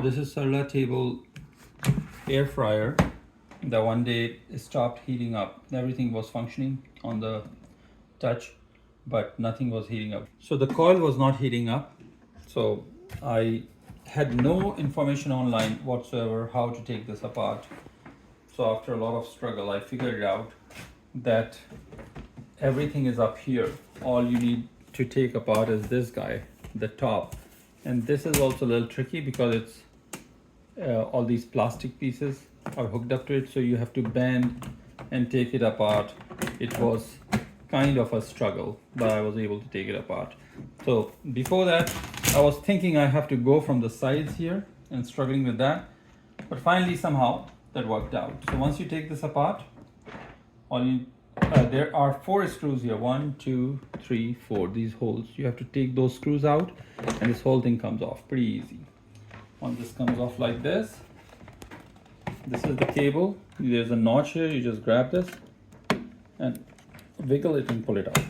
This is solar table air fryer. The one day it stopped heating up. Everything was functioning on the touch, but nothing was heating up. So the coil was not heating up. So I had no information online whatsoever how to take this apart. So after a lot of struggle, I figured it out that everything is up here. All you need to take apart is this guy, the top. And this is also a little tricky because it's all these plastic pieces are hooked up to it, so you have to bend and take it apart. It was kind of a struggle, but I was able to take it apart. So before that, I was thinking I have to go from the sides here and struggling with that, but finally somehow that worked out. So once you take this apart, there are 4 screws here, 1 2 3 4, these holes. You have to take those screws out and this whole thing comes off pretty easy. Once this comes off like this is the cable. There's a notch here. You just grab this and wiggle it and pull it out.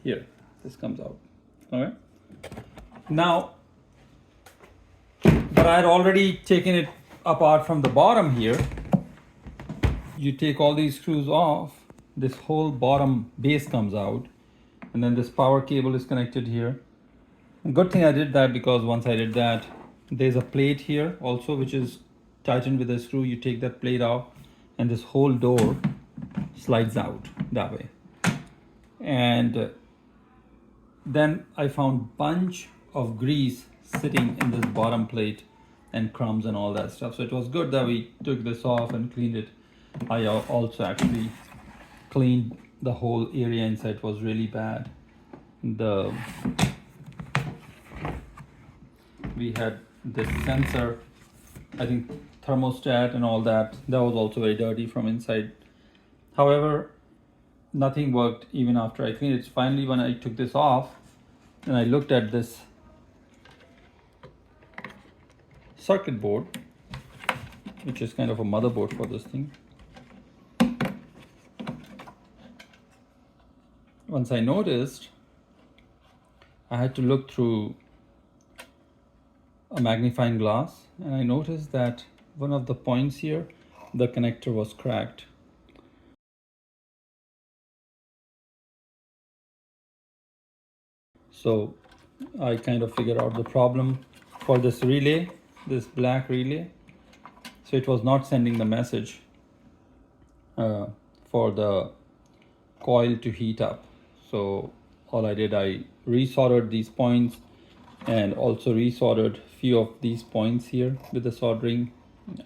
Here, this comes out. All right. Now, but I had already taken it apart from the bottom here. You take all these screws off, this whole bottom base comes out, and then this power cable is connected here. And good thing I did that, because once I did that, there's a plate here also which is tightened with a screw. You take that plate off and this whole door slides out that way. And then I found bunch of grease sitting in this bottom plate and crumbs and all that stuff. So it was good that we took this off and cleaned it. I also actually cleaned the whole area inside. It was really bad. We had this sensor, I think thermostat and all that was also very dirty from inside. However, nothing worked even after I cleaned it. Finally, when I took this off and I looked at this circuit board, which is kind of a motherboard for this thing, once I noticed, I had to look through a magnifying glass, and I noticed that one of the points here, the connector was cracked. So I kind of figured out the problem for this relay, this black relay. So it was not sending the message for the coil to heat up. So all I did, I resoldered these points and also resoldered few of these points here with the soldering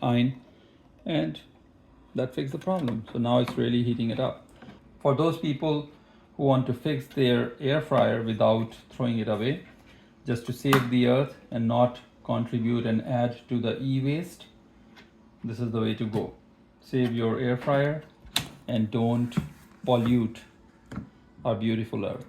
iron, and that fixed the problem. So now it's really heating it up. For those people who want to fix their air fryer without throwing it away, just to save the earth and not contribute and add to the e-waste, this is the way to go. Save your air fryer and don't pollute our beautiful earth.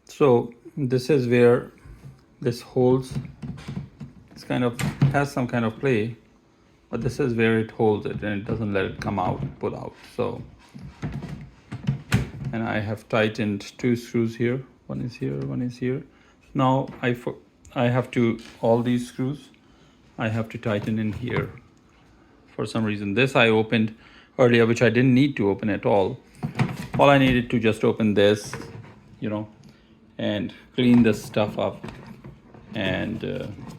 So this is where this holds, it's kind of has some kind of play, but this is where it holds it and it doesn't let it come out, pull out. So, and I have tightened 2 screws here. One is here, one is here. Now I have to, all these screws, I have to tighten in here. For some reason, this I opened earlier, which I didn't need to open at all. All I needed to just open this, and clean this stuff up and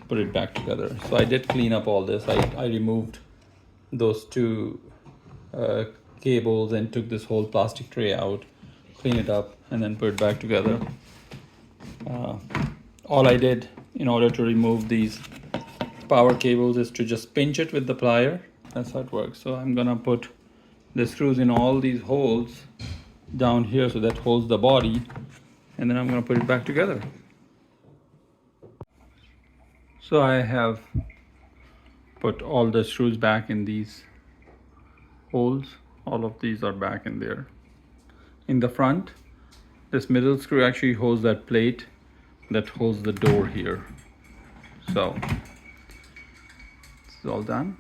put it back together. So I did clean up all this. I removed those 2 cables and took this whole plastic tray out, clean it up, and then put it back together. All I did in order to remove these power cables is to just pinch it with the plier. That's how it works. So I'm gonna put the screws in all these holes down here, so that holds the body, and then I'm going to put it back together. So I have put all the screws back in these holes. All of these are back in there. In the front, this middle screw actually holds that plate that holds the door here. So it's all done.